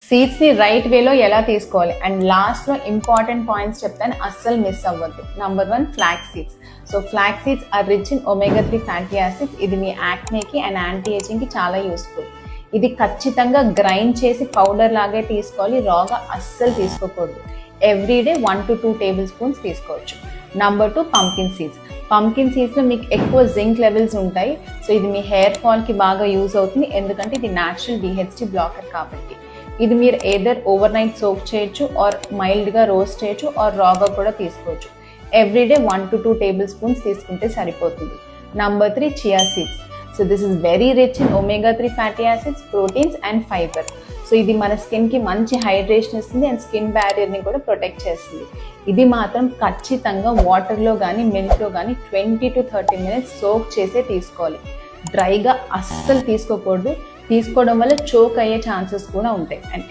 సీడ్స్ని రైట్ వేలో ఎలా తీసుకోవాలి అండ్ లాస్ట్లో ఇంపార్టెంట్ పాయింట్స్ చెప్తాను, అస్సలు మిస్ అవ్వద్దు. Number 1, flax seeds. So flax seeds are rich in omega-3 fatty acids. ఇది మీ యాక్నేకి అండ్ యాంటీ ఏజింగ్కి చాలా యూస్ఫుల్. ఇది ఖచ్చితంగా గ్రైండ్ చేసి పౌడర్ లాగే తీసుకోవాలి, రాగా అస్సలు తీసుకోకూడదు. ఎవ్రీడే 1 to 2 టేబుల్ స్పూన్స్ తీసుకోవచ్చు. Number 2, pumpkin seeds. పంకిన్ సీడ్స్లో మీకు ఎక్కువ జింక్ లెవెల్స్ ఉంటాయి. సో ఇది మీ హెయిర్ ఫాల్కి బాగా యూజ్ అవుతుంది, ఎందుకంటే ఇది న్యాచురల్ DHT బ్లాకర్ కాబట్టి. ఇది మీరు ఏదర్ ఓవర్ నైట్ సోక్ చేయొచ్చు ఆర్ మైల్డ్గా రోస్ట్ చేయొచ్చు ఆర్ రాగా కూడా తీసుకోవచ్చు. ఎవ్రీడే 1 to 2 టేబుల్ స్పూన్స్ తీసుకుంటే సరిపోతుంది. Number 3, chia seeds. So this is very rich in omega-3 fatty acids, proteins and fibre. So ఇది మన స్కిన్కి మంచి హైడ్రేషన్ ఇస్తుంది అండ్ స్కిన్ బ్యారియర్ని కూడా ప్రొటెక్ట్ చేస్తుంది. ఇది మాత్రం ఖచ్చితంగా వాటర్లో కానీ మిల్క్లో కానీ 20 to 30 మినిట్స్ సోక్ చేసే తీసుకోవాలి. డ్రైగా అస్సలు తీసుకోకూడదు. తీసుకోవడం వల్ల చోక్ అయ్యే ఛాన్సెస్ కూడా ఉంటాయి. అండ్